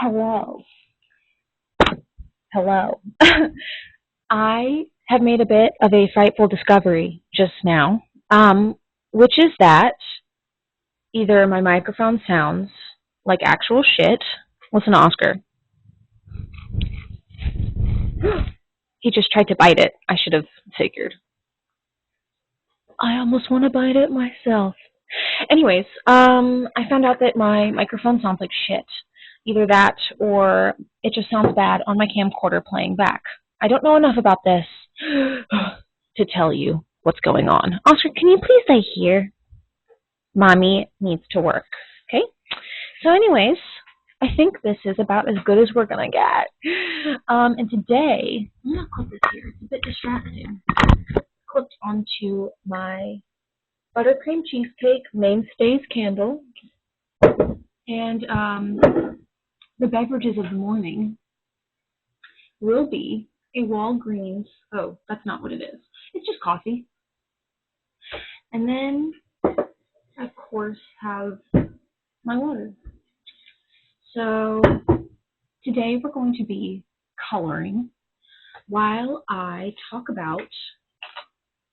Hello. Hello. I have made a bit of a frightful discovery just now, which is that either my microphone sounds like actual shit. Listen to Oscar. He just tried to bite it. I should have figured. I almost want to bite it myself. Anyways, I found out that my microphone sounds like shit. Either that or it just sounds bad on my camcorder playing back. I don't know enough about this to tell you what's going on. Oscar, can you please stay here? Mommy needs to work. Okay? So anyways, I think this is about as good as we're going to get. And today, I'm going to clip this here. It's a bit distracting. Clipped onto my buttercream cheesecake mainstays candle. And the beverages of the morning will be a Walgreens. Oh, that's not what it is. It's just coffee. And then, of course, have my water. So today we're going to be coloring while I talk about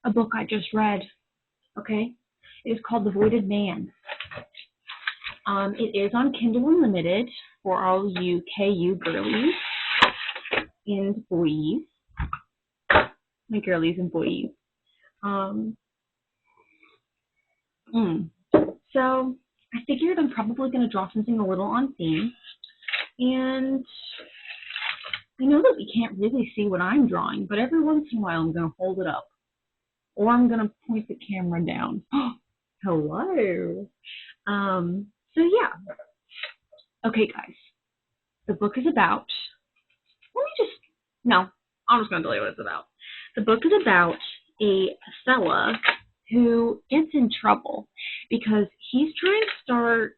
a book I just read. Okay? It is called The Voided Man. It is on Kindle Unlimited for all you KU girlies and boys. My girlies and boys. So I figured I'm probably going to draw something a little on theme. And I know that we can't really see what I'm drawing, but every once in a while I'm going to hold it up. Or I'm going to point the camera down. Hello. So yeah. Okay, guys. The book is about... I'm just going to tell you what it's about. The book is about a fella who gets in trouble because he's trying to start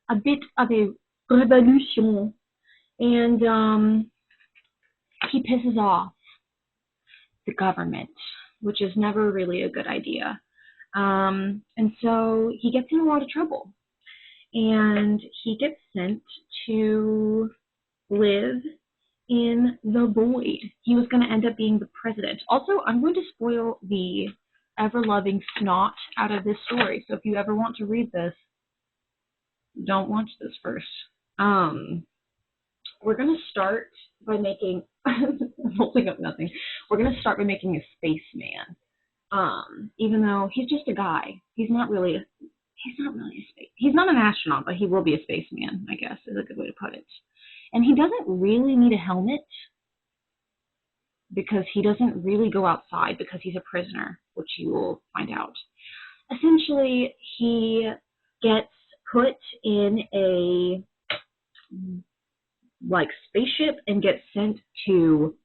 a bit of a revolution, and he pisses off the government, which is never really a good idea. And so he gets in a lot of trouble, and he gets sent to live in the void. He was going to end up being the president. Also, I'm going to spoil the ever-loving snot out of this story, so if you ever want to read this, don't watch this first. We're going to start by making... I'm holding up nothing. We're going to start by making a spaceman. Even though he's just a guy. He's not really a space. He's not an astronaut, but he will be a spaceman, I guess, is a good way to put it. And he doesn't really need a helmet because he doesn't really go outside because he's a prisoner, which you will find out. Essentially, he gets put in a spaceship and gets sent to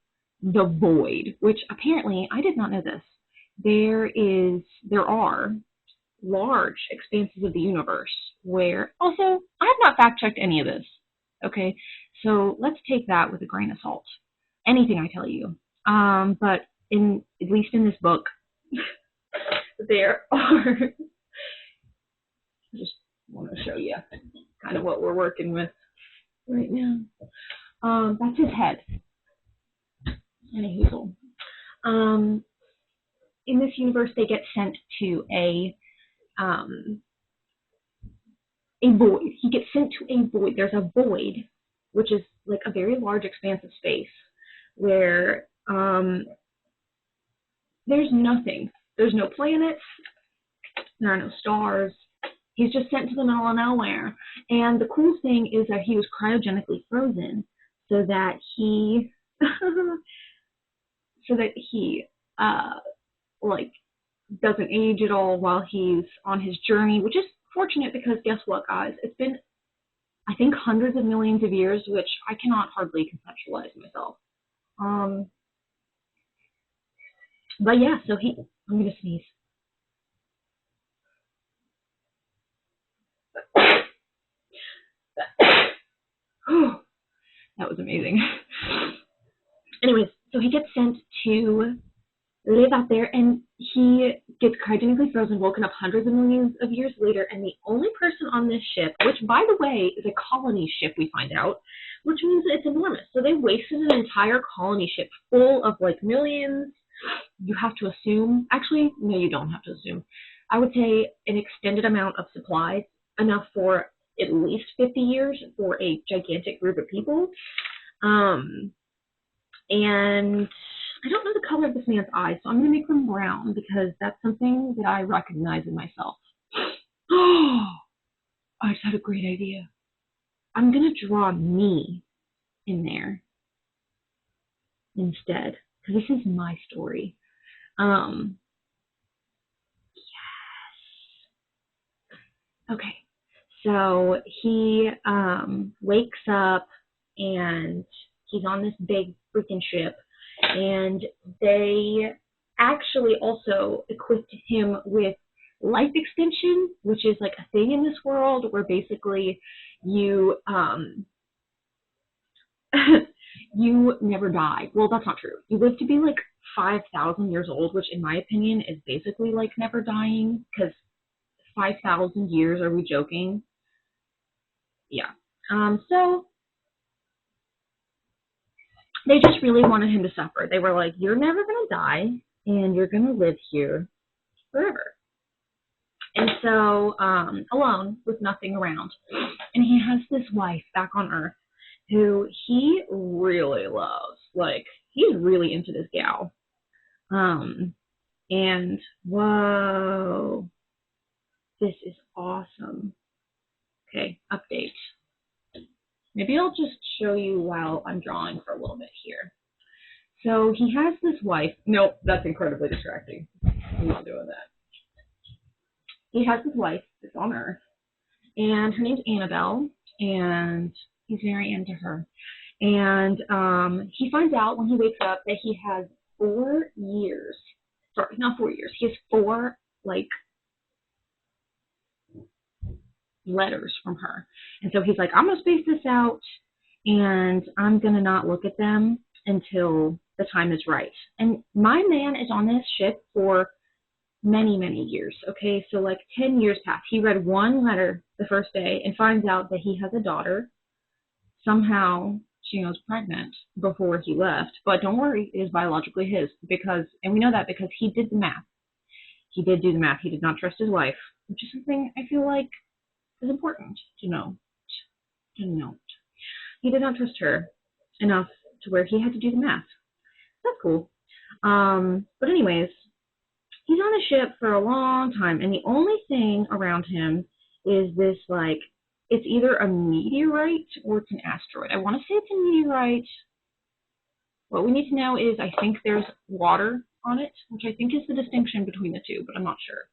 the void, which apparently, I did not know this. There are large expanses of the universe where, also, I have not fact-checked any of this, okay? So let's take that with a grain of salt. Anything I tell you. But at least in this book, there are, I just want to show you kind of what we're working with right now. That's his head. Anywho. In this universe, they get sent to a void. He gets sent to a void. There's a void, which is like a very large expanse of space, where there's nothing. There's no planets. There are no stars. He's just sent to the middle of nowhere. And the cool thing is that he was cryogenically frozen so that he doesn't age at all while he's on his journey, which is fortunate because guess what, guys? It's been, I think, hundreds of millions of years, which I cannot hardly conceptualize myself. But yeah, so I'm going to sneeze. That was amazing. Anyways, so he gets sent to live out there, and he gets cryogenically frozen, woken up hundreds of millions of years later, and the only person on this ship, which, by the way, is a colony ship, we find out, which means that it's enormous. So they wasted an entire colony ship full of, like, millions. You have to assume, actually, no, you don't have to assume. I would say an extended amount of supplies, enough for at least 50 years for a gigantic group of people. And I don't know the color of this man's eyes, so I'm going to make them brown because that's something that I recognize in myself. Oh, I just had a great idea. I'm going to draw me in there instead, because this is my story. Yes. Okay. So he wakes up and he's on this big freaking ship, and they actually also equipped him with life extension, which is like a thing in this world where basically you you never die. Well, that's not true. You live to be like 5,000 years old, which in my opinion is basically like never dying, because 5,000 years, are we joking? Yeah. So they just really wanted him to suffer. They were like, you're never going to die, and you're going to live here forever. And so, alone, with nothing around. And he has this wife back on Earth who he really loves. Like, he's really into this gal. And, whoa, this is awesome. Okay, update. Maybe I'll just show you while I'm drawing for a little bit here. So he has this wife. Nope, that's incredibly distracting. I'm not doing that. He has his wife that's on Earth, and her name's Annabelle, and he's very into her. And he finds out when he wakes up that he has 4 years. Sorry, not 4 years. He has 4, like, letters from her. And so he's like, I'm going to space this out, and I'm going to not look at them until the time is right. And my man is on this ship for many, many years. Okay, so like 10 years pass. He read 1 letter the first day and finds out that he has a daughter. Somehow she was pregnant before he left. But don't worry, it is biologically his, because, and we know that because he did the math. He did do the math. He did not trust his wife, which is something I feel like is important to know. He did not trust her enough to where he had to do the math. That's cool. But anyways, he's on the ship for a long time, and the only thing around him is this, like, it's either a meteorite or it's an asteroid. I want to say it's a meteorite. What we need to know is I think there's water on it, which I think is the distinction between the two, but I'm not sure.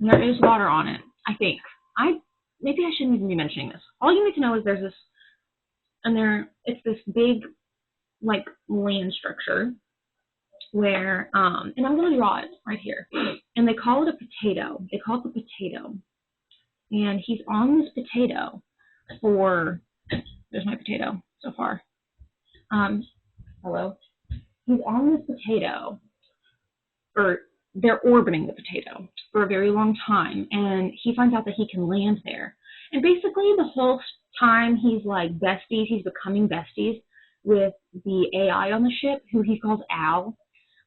There is water on it, I think. Maybe I shouldn't even be mentioning this. All you need to know is there's this, and it's this big, like, land structure where, and I'm going to draw it right here, and they call it a potato. They call it the potato, and he's on this potato for, there's my potato so far. Hello? He's on this potato, or they're orbiting the potato for a very long time, and he finds out that he can land there. And basically the whole time he's like besties, he's becoming besties with the AI on the ship, who he calls Al.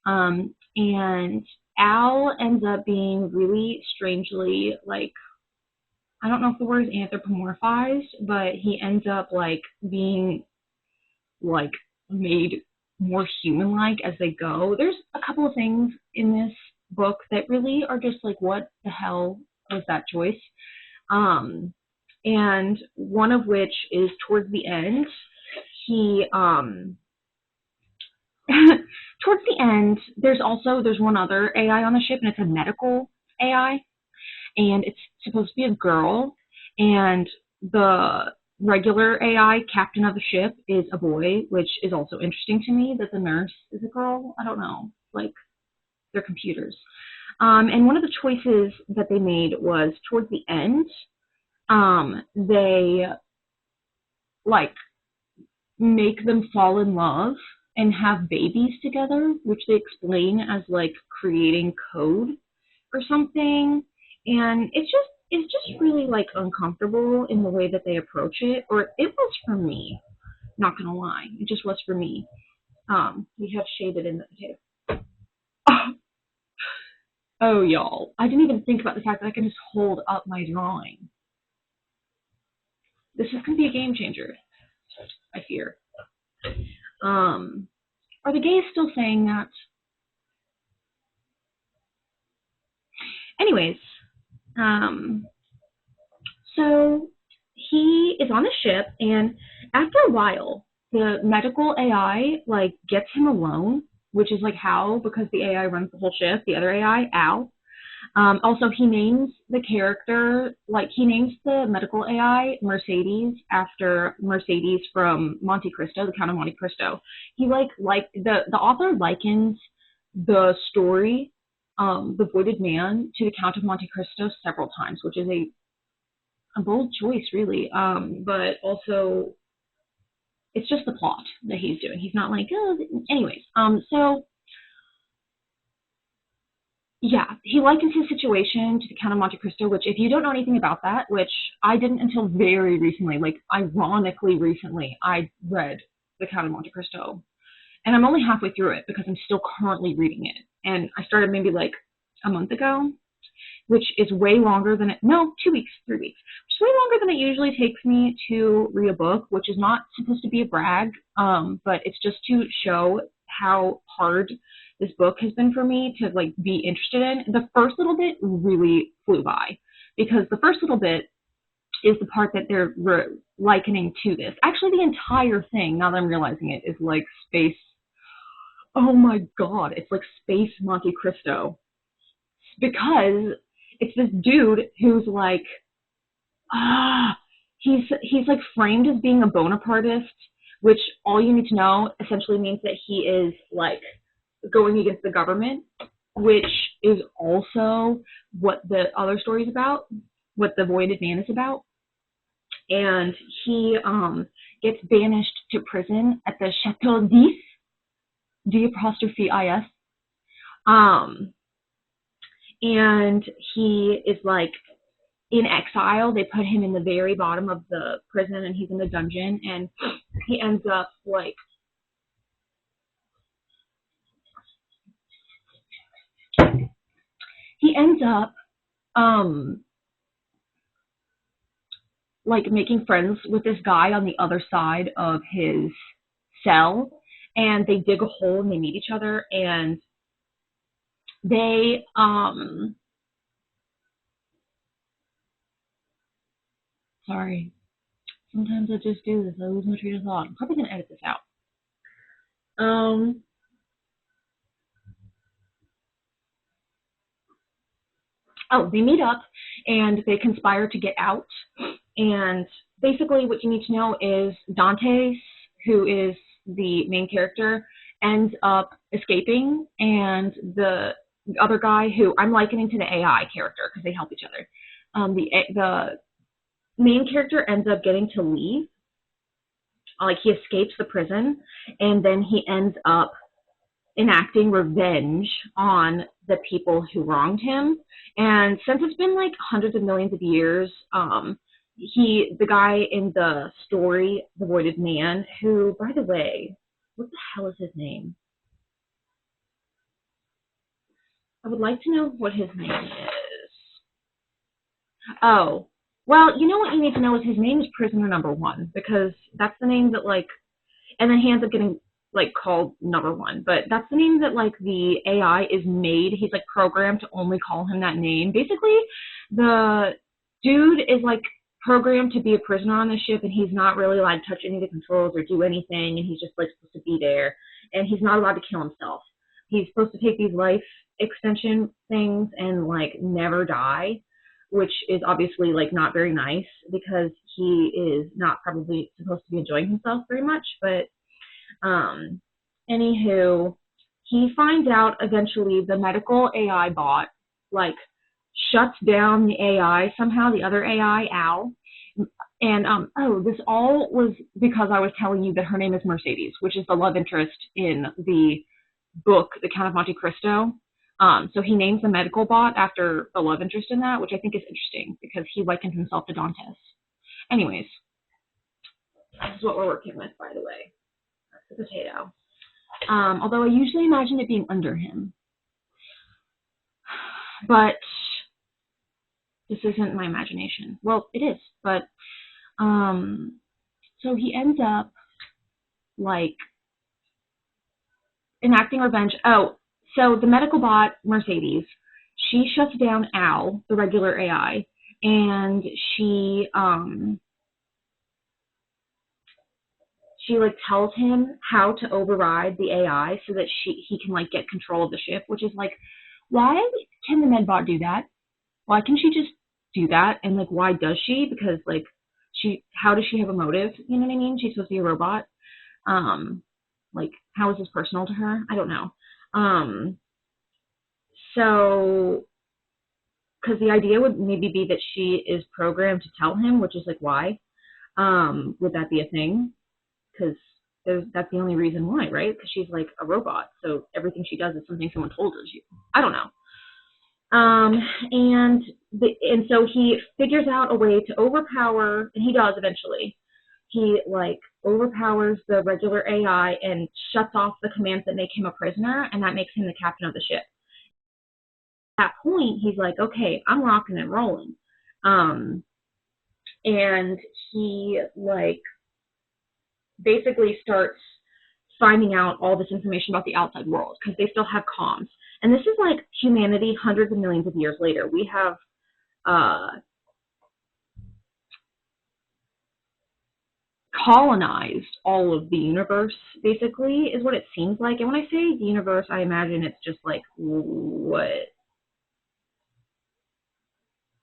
And Al ends up being really strangely, like, I don't know if the word is anthropomorphized, but he ends up like being like made more human-like as they go. There's a couple of things in this book that really are just like, what the hell was that choice? And one of which is towards the end, he towards the end, there's one other AI on the ship, and it's a medical AI, and it's supposed to be a girl, and the regular AI captain of the ship is a boy, which is also interesting to me that the nurse is a girl. I don't know, like, they're computers. And one of the choices that they made was towards the end, they, like, make them fall in love and have babies together, which they explain as like creating code or something. And it's just really like uncomfortable in the way that they approach it, or it was for me. Not gonna lie, it just was for me. We have shaded in the potato. Oh, y'all, I didn't even think about the fact that I can just hold up my drawing. This is gonna be a game changer, I fear. Are the gays still saying that? Anyways, um, so he is on a ship, and after a while, the medical AI like gets him alone, which is like how, because the AI runs the whole ship. The other AI, Al. Also, he names the character, like he names the medical AI Mercedes after Mercedes from Monte Cristo, the Count of Monte Cristo. He like the author likens the story, The Voided Man, to the Count of Monte Cristo several times, which is a bold choice, really. But also, it's just the plot that he's doing. He's not like, oh, anyways. So yeah, he likens his situation to the Count of Monte Cristo, which, if you don't know anything about that, which I didn't until very recently, like ironically recently, I read the Count of Monte Cristo, and I'm only halfway through it because I'm still currently reading it, and I started maybe like a month ago, which is way longer than it, no, 2 weeks, 3 weeks, which is way longer than it usually takes me to read a book, which is not supposed to be a brag, but it's just to show how hard this book has been for me to like be interested in. The first little bit really flew by, because the first little bit is the part that they're likening to this. Actually, the entire thing, now that I'm realizing it, is like space. Oh my god, it's like space Monte Cristo, because it's this dude who's like, ah, he's like framed as being a Bonapartist, which all you need to know essentially means that he is like going against the government, which is also what the other story is about, what the Voided Man is about. And he gets banished to prison at the Chateau d'Is, D''IS. Um, and he is like in exile. They put him in the very bottom of the prison, and he's in the dungeon, and he ends up like he ends up like making friends with this guy on the other side of his cell, and they dig a hole and they meet each other, and they sorry, sometimes I just do this. I lose my train of thought. I'm probably gonna edit this out. Oh, they meet up and they conspire to get out. And basically, what you need to know is Dante, who is the main character, ends up escaping, and the other guy, who I'm likening to the AI character because they help each other, the main character ends up getting to leave. Like, he escapes the prison, and then he ends up enacting revenge on the people who wronged him. And since it's been like hundreds of millions of years, the guy in the story, the Voided Man, who, by the way, what the hell is his name? I would like to know what his name is. Oh, well, you know what you need to know is his name is Prisoner Number One, because that's the name that like, and then he ends up getting like called Number One, but that's the name that like the AI is made. He's like programmed to only call him that name. Basically, the dude is like programmed to be a prisoner on the ship, and he's not really allowed to touch any of the controls or do anything, and he's just like supposed to be there, and he's not allowed to kill himself. He's supposed to take these life extension things and like never die, which is obviously like not very nice because he is not probably supposed to be enjoying himself very much. But anywho, he finds out eventually the medical AI bot like shuts down the AI somehow, the other AI, Al, And oh, this all was because I was telling you that her name is Mercedes, which is the love interest in the book, The Count of Monte Cristo. So he names the medical bot after the love interest in that, which I think is interesting because he likened himself to Dantes. Anyways, this is what we're working with, by the way. That's the potato. Although I usually imagine it being under him. But this isn't my imagination. Well, it is, but so he ends up like enacting revenge. Oh, so the medical bot, Mercedes, she shuts down Al, the regular AI, and she like tells him how to override the AI so that he can like get control of the ship, which is like, why can the medbot do that? Why can she just do that? And like, why does she? Because like, how does she have a motive? You know what I mean? She's supposed to be a robot. Like, how is this personal to her? I don't know. So, because the idea would maybe be that she is programmed to tell him, which is like, why? Would that be a thing? Because that's the only reason why, right? Because she's like a robot, so everything she does is something someone told her to. I don't know. And so he figures out a way to overpower, and he does eventually. He like overpowers the regular AI and shuts off the commands that make him a prisoner, and that makes him the captain of the ship. At that point, he's like, okay, I'm rocking and rolling. And he like basically starts finding out all this information about the outside world because they still have comms. And this is like humanity hundreds of millions of years later. We have colonized all of the universe, basically, is what it seems like. And when I say the universe, I imagine it's just like, what?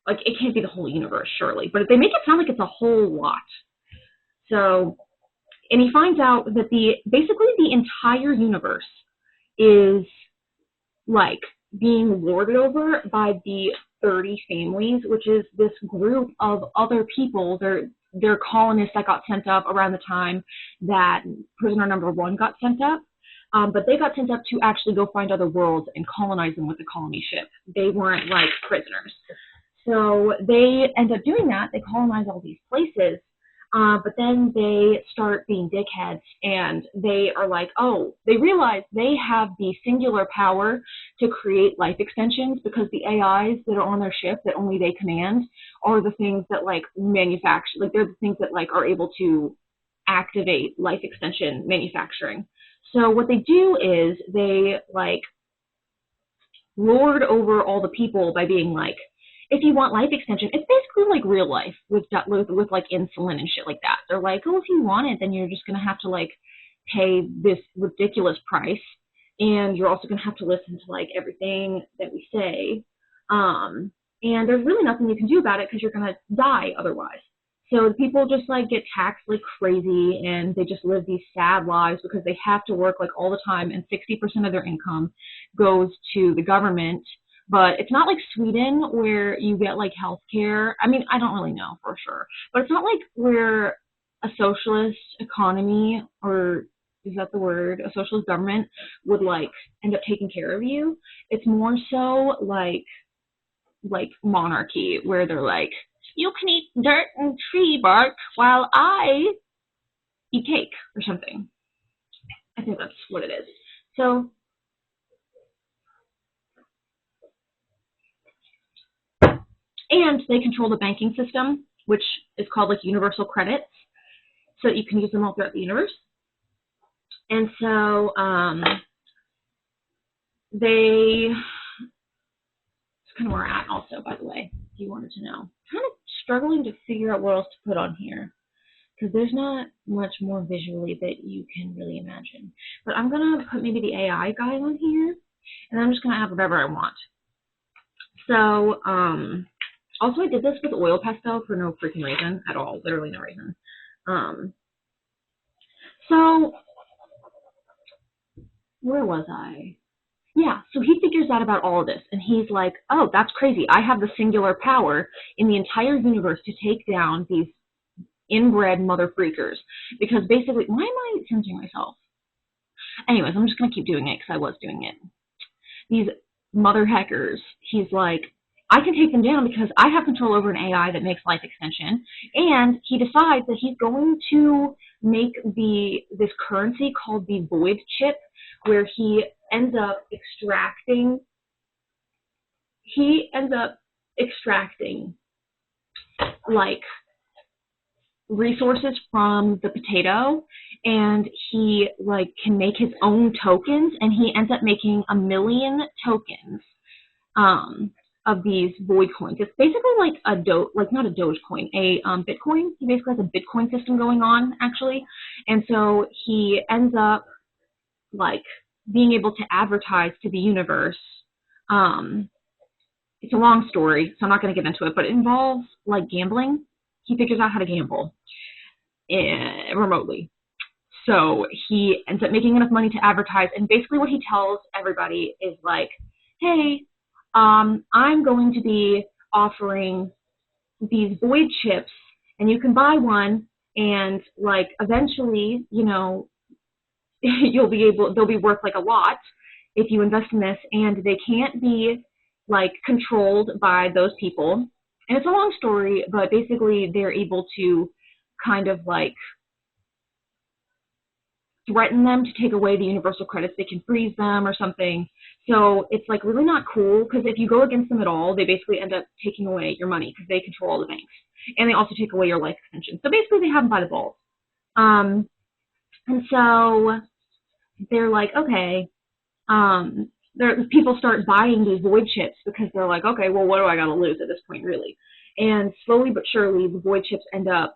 Like, it can't be the whole universe, surely. But they make it sound like it's a whole lot. So, and he finds out that basically the entire universe is like being lorded over by the 30 families, which is this group of other people. They're colonists that got sent up around the time that prisoner number 1 got sent up. But they got sent up to actually go find other worlds and colonize them with the colony ship. They weren't like prisoners. So they end up doing that. They colonize all these places. But then they start being dickheads, and they are like, oh, they realize they have the singular power to create life extensions because the AIs that are on their ship that only they command are the things that like manufacture, like they're the things that like are able to activate life extension manufacturing. So what they do is they like lord over all the people by being like, if you want life extension, it's basically like real life with like insulin and shit like that. They're like, oh, if you want it, then you're just going to have to like pay this ridiculous price. And you're also going to have to listen to like everything that we say. And there's really nothing you can do about it because you're going to die otherwise. So people just like get taxed like crazy, and they just live these sad lives because they have to work like all the time, and 60% of their income goes to the government. But it's not like Sweden where you get like health care. I mean, I don't really know for sure. But it's not like we're a socialist economy, or is that the word? A socialist government would like end up taking care of you. It's more so like monarchy where they're like, you can eat dirt and tree bark while I eat cake or something. I think that's what it is. So and they control the banking system, which is called like universal credits, so that you can use them all throughout the universe. And so it's kind of where we're at also, by the way, if you wanted to know. I'm kind of struggling to figure out what else to put on here because there's not much more visually that you can really imagine. But I'm going to put maybe the AI guy on here, and I'm just going to have whatever I want. So, also I did this with oil pastel for no freaking reason at all, literally no reason. So, where was I? Yeah, so he figures out about all of this, and he's like, oh, that's crazy. I have the singular power in the entire universe to take down these inbred mother freakers. Because basically, why am I censoring myself? Anyways, I'm just going to keep doing it because I was doing it. These mother hackers, he's like, I can take them down because I have control over an AI that makes life extension, and he decides that he's going to make this currency called the Void chip, where he ends up extracting like resources from the potato, and he like can make his own tokens, and he ends up making 1 million tokens of these void coins. It's basically like not a Dogecoin, a Bitcoin. He basically has a Bitcoin system going on, actually. And so he ends up like being able to advertise to the universe. It's a long story, so I'm not going to get into it, but it involves like gambling. He figures out how to gamble remotely. So he ends up making enough money to advertise, and basically what he tells everybody is like, hey, I'm going to be offering these void chips, and you can buy one, and like eventually, you know, they'll be worth like a lot if you invest in this, and they can't be like controlled by those people. And it's a long story, but basically they're able to kind of like threaten them to take away the universal credits. They can freeze them or something. So it's like really not cool, because if you go against them at all, they basically end up taking away your money because they control all the banks. And they also take away your life extension. So basically they have them by the balls. And so they're like, okay, people start buying these void chips because they're like, okay, well, what do I got to lose at this point, really? And slowly but surely, the void chips end up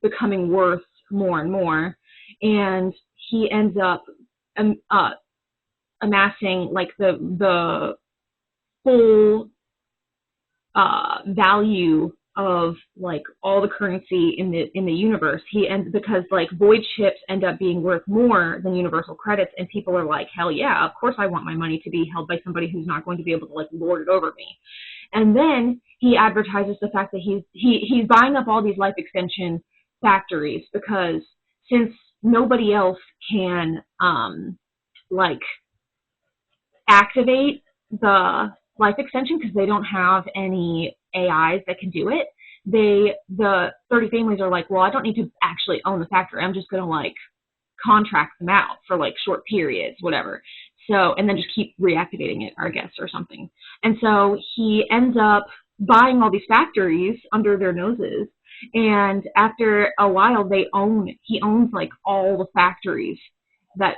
becoming worth more and more. And he ends up amassing like the full value of like all the currency in the universe. Because like void chips end up being worth more than universal credits, and people are like, hell yeah, of course I want my money to be held by somebody who's not going to be able to like lord it over me. And then he advertises the fact that he's buying up all these life extension factories, because since nobody else can like activate the life extension because they don't have any AIs that can do it, the 30 families are like, well, I don't need to actually own the factory. I'm just going to like contract them out for like short periods, whatever. So, and then just keep reactivating it, I guess, or something. And so he ends up buying all these factories under their noses. And after a while, he owns like all the factories that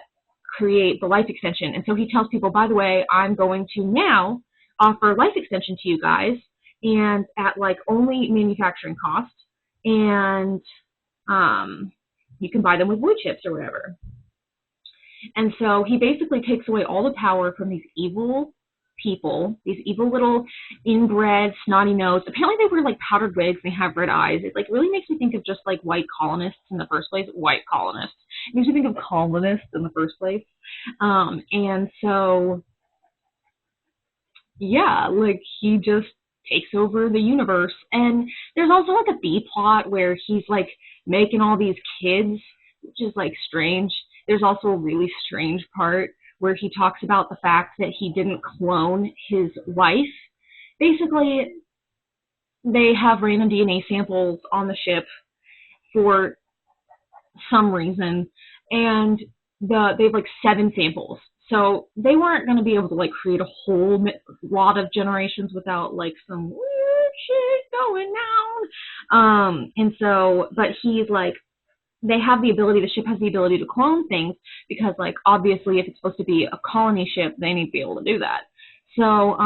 create the life extension. And so he tells people, by the way, I'm going to now offer life extension to you guys, and at like only manufacturing cost, and you can buy them with wood chips or whatever. And so he basically takes away all the power from these evil people, these evil little inbred, snotty nose. Apparently they wear like powdered wigs and they have red eyes. It like really makes me think of just like white colonists in the first place. White colonists. It makes me think of colonists in the first place. And so, yeah, like he just takes over the universe. And there's also like a B plot where he's like making all these kids, which is like strange. There's also a really strange part where he talks about the fact that he didn't clone his wife. Basically, they have random DNA samples on the ship for some reason, and they have like 7 samples. So they weren't going to be able to like create a whole lot of generations without like some weird shit going down. And so, but he's like, they have the ability, the ship has the ability to clone things, because like obviously if it's supposed to be a colony ship, they need to be able to do that. So,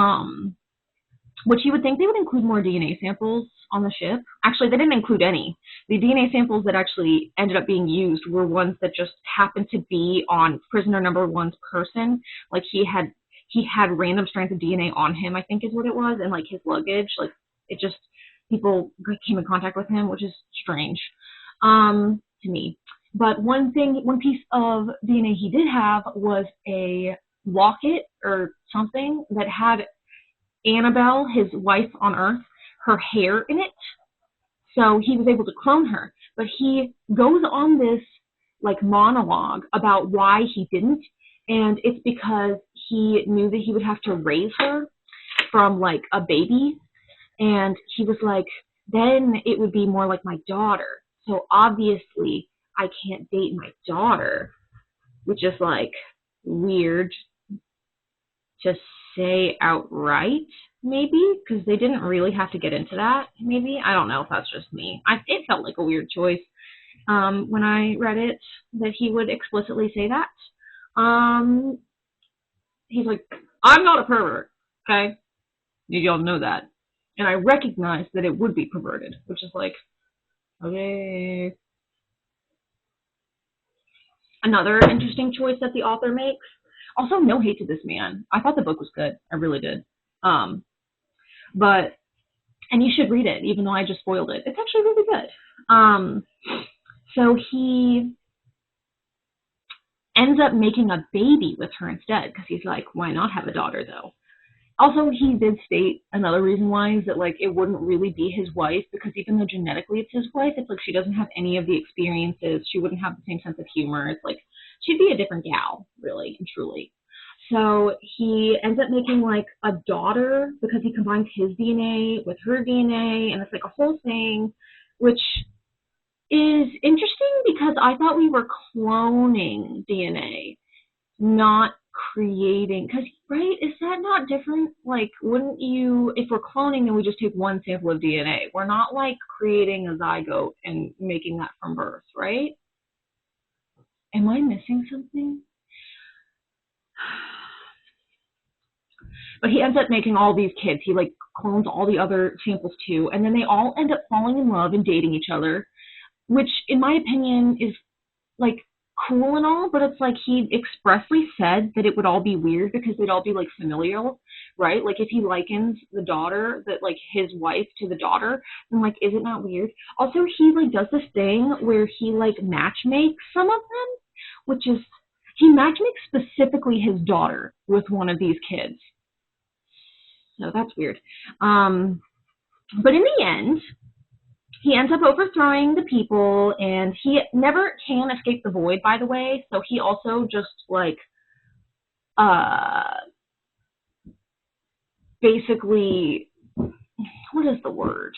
which you would think they would include more DNA samples on the ship. Actually, they didn't include any. The DNA samples that actually ended up being used were ones that just happened to be on prisoner number 1's person. Like he had random strands of DNA on him, I think is what it was, and like his luggage. Like it just, people came in contact with him, which is strange to me. But one piece of DNA he did have was a locket or something that had Annabelle, his wife on Earth, her hair in it. So he was able to clone her. But he goes on this like monologue about why he didn't, and it's because he knew that he would have to raise her from like a baby, and he was like, then it would be more like my daughter. So obviously I can't date my daughter, which is like weird to say outright, maybe, because they didn't really have to get into that. Maybe, I don't know if that's just me. It felt like a weird choice when I read it that he would explicitly say that. He's like, I'm not a pervert, okay? You all know that. And I recognize that it would be perverted, which is like, okay. Another interesting choice that the author makes. Also, no hate to this man. I thought the book was good. I really did. But, and you should read it, even though I just spoiled it. It's actually really good. So he ends up making a baby with her instead, because he's like, why not have a daughter, though? Also, he did state another reason why is that, like, it wouldn't really be his wife, because even though genetically it's his wife, it's like she doesn't have any of the experiences. She wouldn't have the same sense of humor. It's like she'd be a different gal, really and truly. So he ends up making, like, a daughter because he combines his DNA with her DNA, and it's, like, a whole thing, which is interesting because I thought we were cloning DNA, not creating, because, right, is that not different? Like, wouldn't you, if we're cloning, then we just take one sample of DNA. We're not, like, creating a zygote and making that from birth, right? Am I missing something? But he ends up making all these kids. He, like, clones all the other samples, too, and then they all end up falling in love and dating each other, which, in my opinion, is, like, cool and all, but it's like he expressly said that it would all be weird because they'd all be like familial, right? Like if he likens the daughter, that like his wife to the daughter, then like is it not weird? Also, he like does this thing where he like matchmakes some of them, which is he matchmakes specifically his daughter with one of these kids. So that's weird. But in the end, he ends up overthrowing the people, and he never can escape the void, by the way, so he also just, like, basically, what is the word?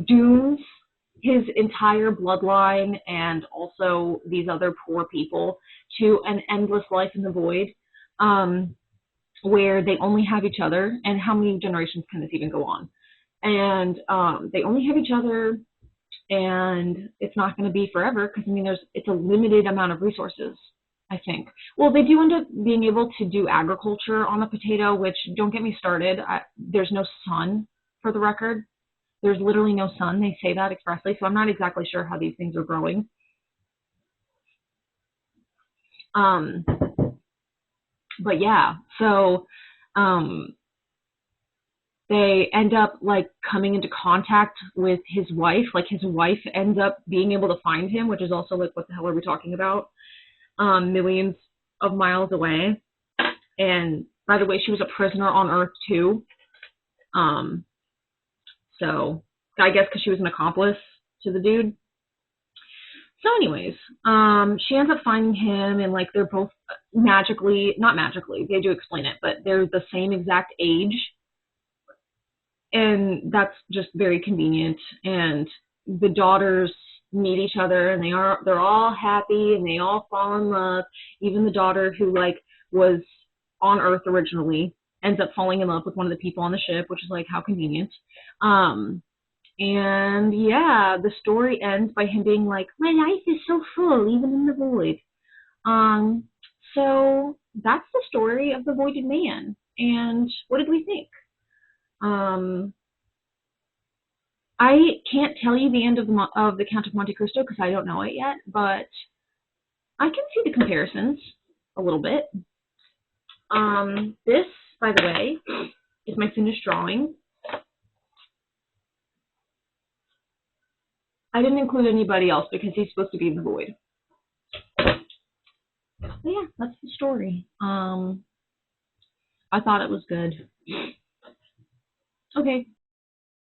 Dooms his entire bloodline and also these other poor people to an endless life in the void, where they only have each other, and how many generations can this even go on? And they only have each other, and it's not going to be forever because, I mean, it's a limited amount of resources, I think. Well, they do end up being able to do agriculture on the potato, which, don't get me started, there's no sun, for the record. There's literally no sun. They say that expressly, so I'm not exactly sure how these things are growing. But yeah, so they end up like coming into contact with his wife. Like his wife ends up being able to find him, which is also like, what the hell are we talking about? Millions of miles away. And by the way, she was a prisoner on Earth too. So I guess because she was an accomplice to the dude. So anyways, she ends up finding him, and like they're both not magically, they do explain it, but they're the same exact age. And that's just very convenient. And the daughters meet each other, and they're all happy, and they all fall in love. Even the daughter who like was on Earth originally ends up falling in love with one of the people on the ship, which is like how convenient. And yeah, the story ends by him being like, my life is so full, even in the void. So that's the story of the Voided Man. And what did we think? I can't tell you the end of the Count of Monte Cristo because I don't know it yet, but I can see the comparisons a little bit. This, by the way, is my finished drawing. I didn't include anybody else because he's supposed to be in the void. But yeah, that's the story. I thought it was good. Okay.